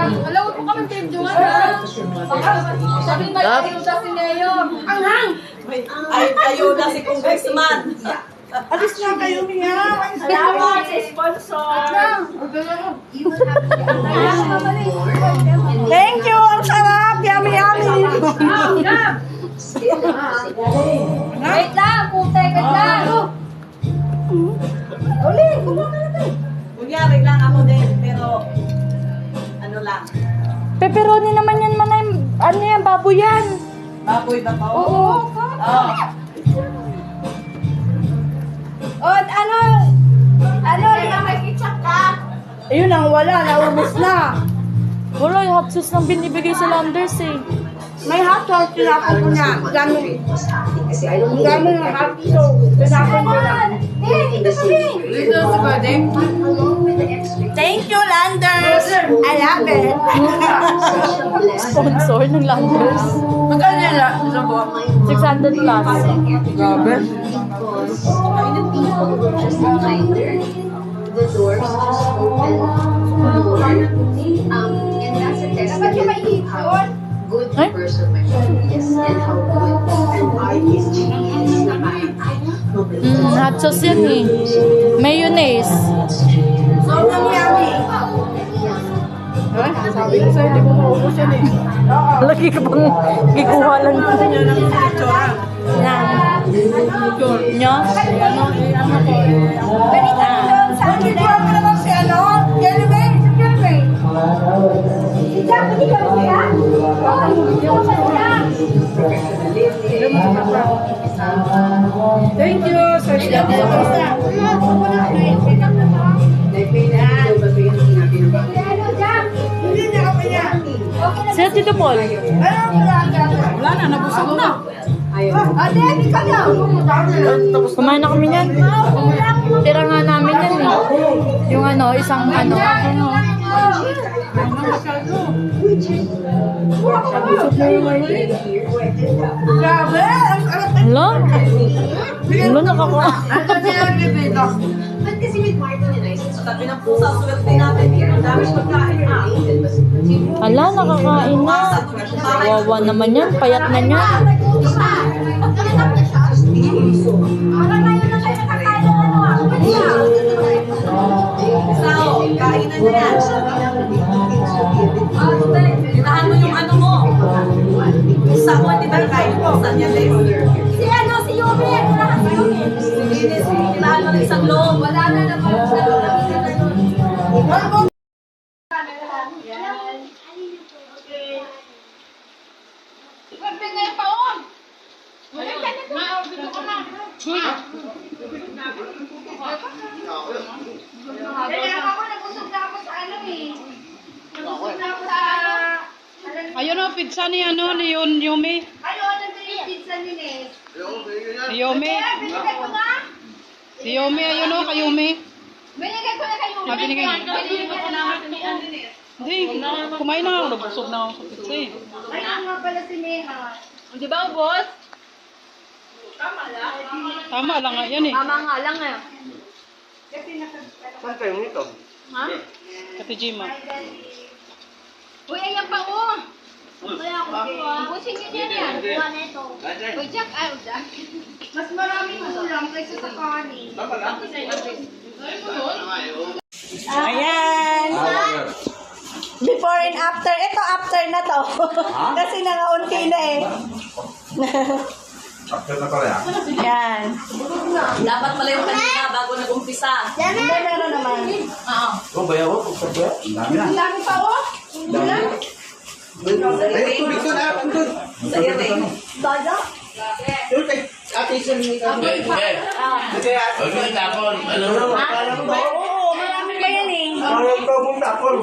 Alam mo kami pinjuan ha. Sabi may ayuda si Mayor. Anghang! Ay, ayuda si Congressman. Alis na kayo niya. Salamat sa sponsor. Thank you. Ang sarap. Yummy, yummy. Wait lang, putek, wait lang. Uli, kumama na tayo. Kunyari lang ako din, pero ano lang. Pepperoni naman yan, manay. Ano yan, baboy yan. Baboy ba ba? Oo. Oo. O, ano, May kitsak ka. ayun ang wala, naubos na. Wala, yung hot sauce nang binibigay sa Landers eh. May hot sauce, tinapon ko niya. Gano'n. Gano'n yung hot sauce. Tinapon ko na. Thank you, Landers. I love it. Sponsor ng Landers. Magkano yan lang? 600 plus. Grabe. The doors just open more. And that's a testament to how good the person my friend is and how good an artist she is na parang Hot sauce yan eh. Mayonnaise. Sobrang yummy. Sabi ko sa'yo, hindi mo maubos yan eh. Lagi ka bang gikuha lang ko. Yan. Nyo? Thank you. Sino Tito Paul? Wala na, nabusog na. Kumain na kami niyan. Tira nga namin yan eh. Yung ano, isang ano. Grabe. Hello? Hello, nakakuha. But kasi with Martin and I, since Sabi ng pusa, swerte natin. Ang dami pagkain na. Hala, nakakain na. Wawa naman yan. Payat na niya. Sao, kainan niya yan. Tinahan mo yung ano mo. Sa mo, di ba kain mo? Saan yan, Les? Si ano, si Yumi. Kailangan si Yumi. Linis, tinahan mo ng isang loob. Wala na naman. Pagping ngayon pa on. Wala ka na to. Dito ka na. Kaya ako nagusog na ako sa ano eh. Nagusog na ako sa... Ayun o, pizza ni ano, ni Yumi. Ayun, nandun yung pizza ni Nes. Si Yumi. Kaya binigay ko na. Si Yumi, ayun o, kay Yumi. Binigay ko na kayo. Binigay. Binigay ko na ni Nes. Hindi, kumain na ako. Nabusog na ako sa pizza eh. Ayun nga pala si Neha. Di ba, boss? Tama lang nga yan eh. Mama nga lang eh. Saan kayo nito? Ha? Kati Jima. Uy, ayan pa oh. Kaya ako busin niyo din yan. Kuha na ito. Uy, Jack, Jack. Mas maraming ulam kaysa sa kanin. Ayan. Before and after. Ito after na to. Kasi nangaunti na eh. After na pala yan. Yan. Dapat pala yung kanina bago nag-umpisa. Hindi, meron naman. Oo. Oh, bayaw ko. Pagkabaya. Ang dami na. Ang dami pa oh. Ay, tubig ko na. Andun. Sa iring. Dada. Doon kay ate isang ni kami. Sige, Oo, marami pa yan eh. Alam ko mong tapon.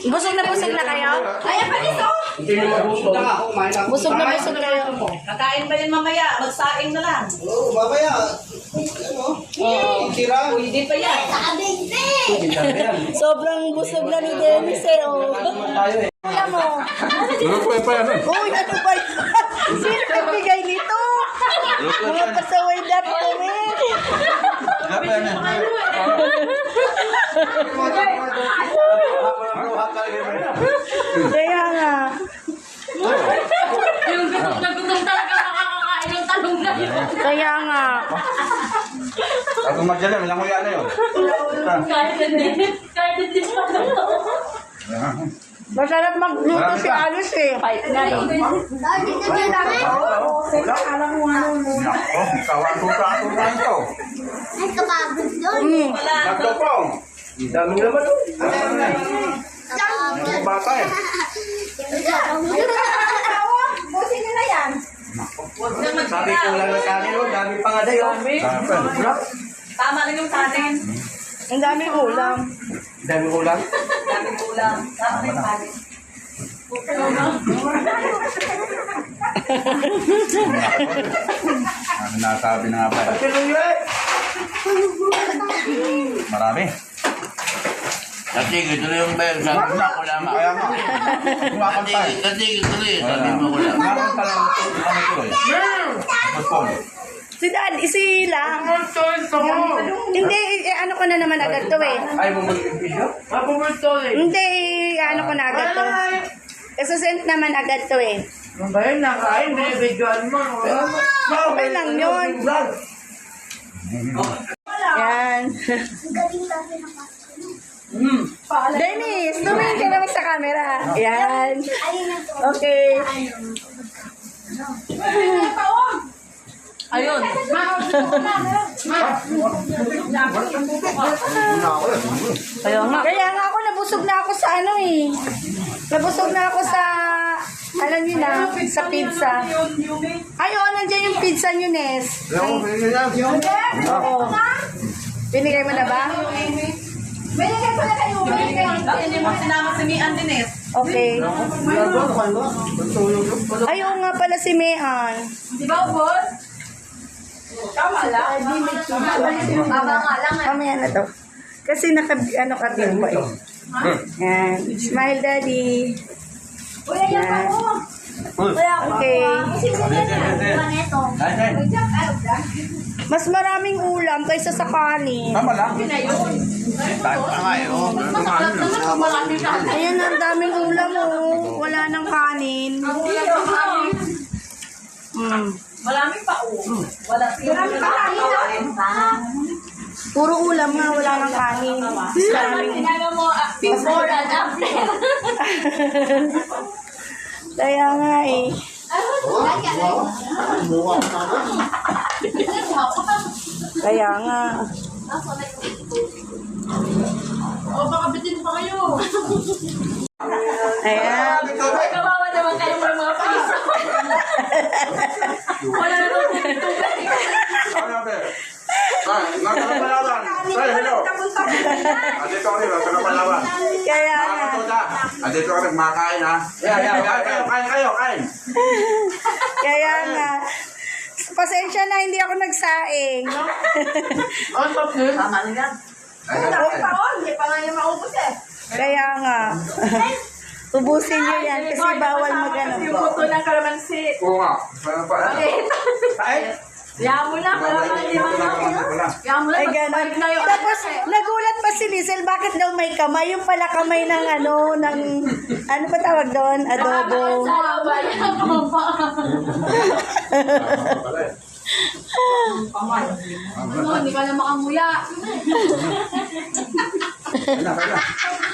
Busog na kayo? Ayan pa dito. Hindi nyo magusto. Busog na kayo. Kakain pa yan mamaya. Magsaing na lang. Oo, babaya. Ano? Tira. Hindi pa yan. Sobrang busog na ni Dennis eh. Oh. Tayo eh. Alam mo. Ano po pa yan? Uy, ano ba yun? Sino nagbigay nito? Mga pasaway dati kami. Kaya nga. Yung gutom na gutom talaga makakakain ng talong na yun. Kaya nga. Ako magdala, malang kuya na yun. Kahit hindi pa ito. Masarap magluto si Alice eh. Kawan-tuta ito. Ay, kapagod doon. Nagtopong. Ang dami naman doon. Ang bata eh. Busin nyo na yan. Sabi ko lang na kanin, oh, dami pa nga dayo. Tama rin yung kanin. Ang daming ulam. Dami ulam. Daming ulam. Tama rin yung kanin. Ano nasabi na nga ba? Marami. Kasi gituloy yung bayan, sabi mo ako lamang. Kaya nga. Kumakantay. Kasi gituloy, sabi mo ako lamang. Meron pala ano tuloy. Postpone. Si Dad, isi lang. Hindi, ano ko na naman agad to eh. Ay, mo mag-video? Hindi, ano ko na agad to. Isasend naman agad to eh. Okay lang yun. Yan. Dennis, tumingin ka naman sa camera. Yan. Okay. Ayun. Kaya nga ako, nabusog na ako sa ano eh. Nabusog na ako sa, alam niyo na, sa pizza. Ay, oo, nandiyan yung pizza niyo, Nes. Oo. Binigay mo na ba? Binigay ko na kayo. Bakit hindi mo sinama si Mian Dines? Okay. Ay, oo nga pala si Mehan. Di ba, boss? Tama lang. Baba nga lang. Mamaya na to. Kasi ano ka din ba eh. Yan. Smile, Daddy. Kuya, yan pa ko. Kuya, Okay. busin nyo na yan. Kuha neto. Uy, Jack, ay, Jack. Mas maraming ulam kaysa sa kanin. Tama lang. Tayo pa nga eh, oh. Ayan, ang daming ulam oh. Wala nang kanin. Maraming pa Wala Marami pa kanin na. Puro ulam nga, wala nang kanin. Mas maraming Kaya mo, before and after. Kaya nga eh. Kaya nga. Baka bitin pa kayo. Ayan. Kawawa naman kayo mga piso. Wala na naman tubig. Nagkakapalawan. Say, hello. Andito kami, nagkakapalawan. Kaya Mga nga. katuda. Andito kami, kumakain ha. Kain kayo, kain. Kaya nga. Pasensya na, hindi ako nagsaing. Tama rin yan. Hindi pa nga yung maubos eh. Kaya nga. Ubusin nyo yan kasi bawal magano. Puto ng kalamansi. Oo nga. Kain. Kaya mo na, hindi mo na. Kaya mo na, Ay, gano'n. Tapos, nagulat pa si Lizel, bakit daw may kamay? Yung pala kamay ng ano pa tawag doon? Adobo. Hindi ka na makamuya.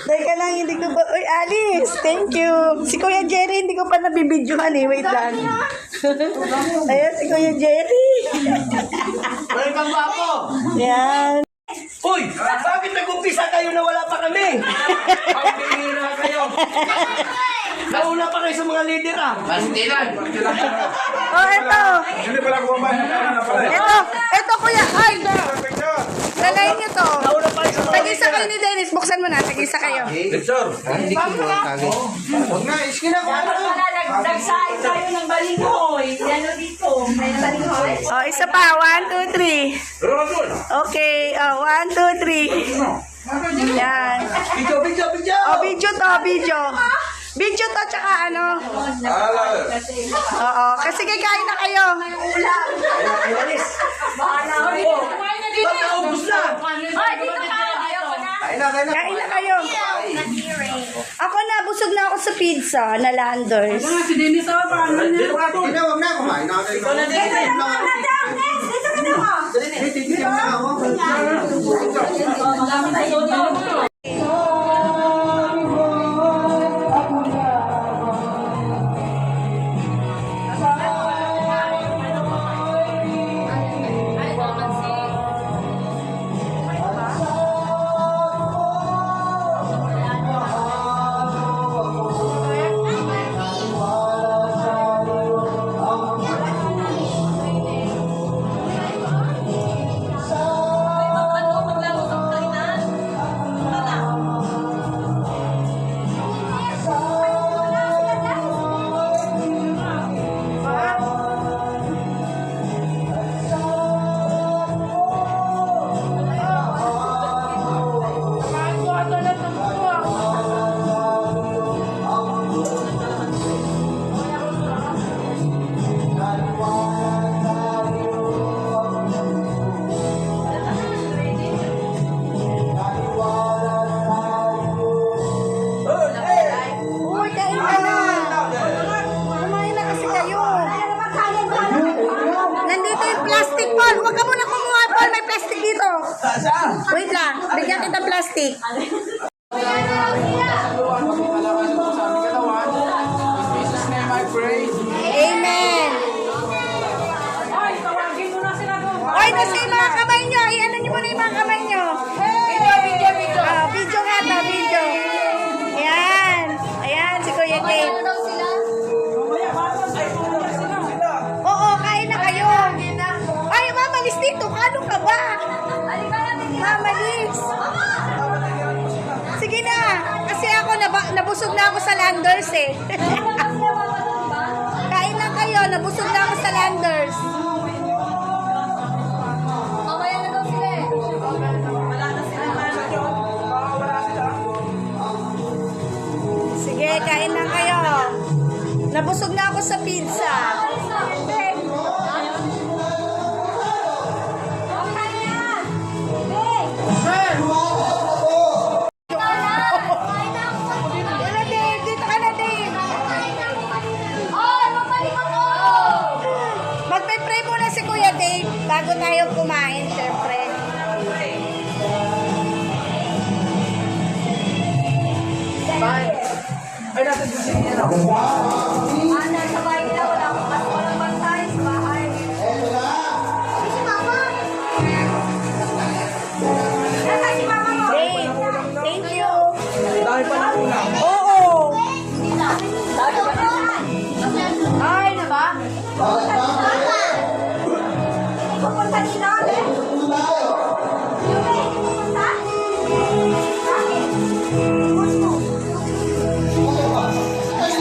Teka lang, hindi ko ba... Uy, Alice, thank you. Si Kuya Jerry, hindi ko pa nabibidyohan eh. Wait lang. Ayan, si Kuya Jerry. Welcome ba ako? Yan. Uy, bakit nag-umpisa kayo na wala pa kami? Ang bihira kayo. Nauna pa kayo sa mga leader ah. Pastilan. Oh, eto. Hindi pala kumabahan. Eto, Kuya. Ay, lalayin niyo to. Nauna pa kayo sa mga Tag-isa kayo ni Dennis. Buksan mo na. Tag-isa kayo. Victor. Hindi ko buwan kagay. Huwag na, iskina ko. Nagsain tayo ng balinghoy. Yan o dito. May balinghoy. Oh, isa pa. 1, 2, 3. Pero ka doon. Okay. Oh, 1, 2, 3. Yan. Video. Oh, video to, video. Video to, tsaka ano. Oo, kasi kikain na kayo. Ba't naubos na? Kain na kayo. Ako na, busog na ako sa pizza na Landers. Si Dennis, paano niya? Hindi, wag na. Kumain na kayo. Ikaw na din. Titigyan na ako. Uy, kain ka na. Kumain na kasi kayo. Nandito yung plastic, Paul. Huwag ka muna kumuha, Paul. May plastic dito. Wait lang. Bigyan kita plastic. Amen. Oy, nasa yung mga kamay nyo. I-ano nyo muna yung mga kamay nyo. Video. Video nga to, video. Ayan. Ayan, si Kuya Dave. Oo, kain na kayo. Ay, mamalis dito. Kano ka ba? Mamalis. Sige na. Kasi ako, nabusog na ako sa Landers eh. Kain na kayo. Nabusog na ako sa Landers. Sige, kain na kayo. Nabusog na ako sa pizza. Wala, Dave. Dito ka na, Dave. Magpe-pray muna si Kuya Dave bago tayo kumain, syempre. Dave, thank you. Dahil pa ng ulam. Oo. Ay, na ba? Pupunta nila ulit?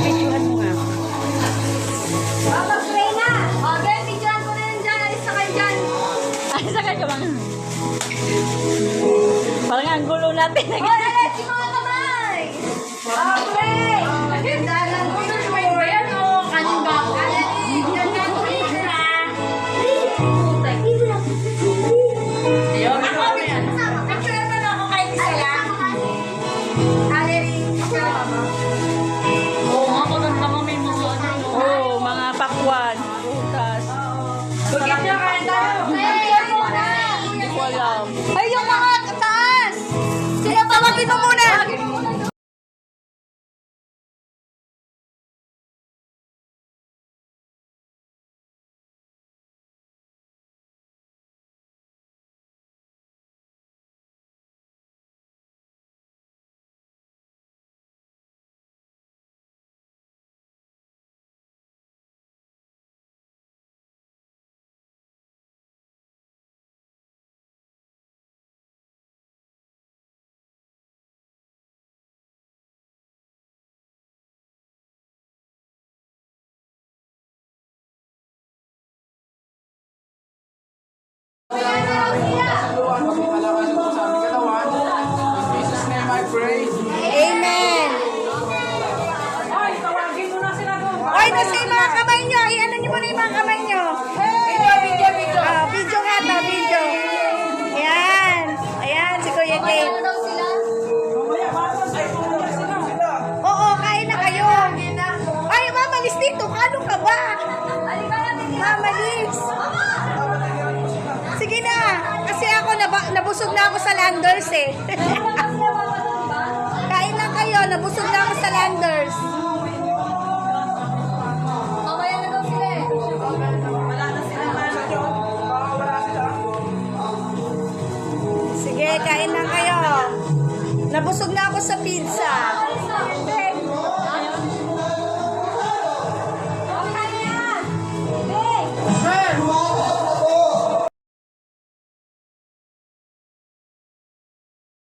Videohan mo nga. Mag-pray na. Okay, picturean ko na yan dyan. Alis na kayo dyan. Ay, sakay ka bang? Parang ang gulo natin. Hoy, alis yung mga kamay. Okay. Maganda lang. May bayan o kanin ba ako? Yan nga ko picture na ako kahit isa lang. Oo, mga pakwan. Prutas. Sige nyo, kain tayo. Hindi ko alam. Ay, yung mga taas! Sino tawagin mo muna? Amen. Mama Liz. Sige na. Kasi ako, nabusog na ako sa Landers eh. Kain lang kayo. Nabusog na ako sa Landers. Mamaya na daw sila eh. Wala na sila. Sige, kain lang kayo. Nabusog na ako sa pizza.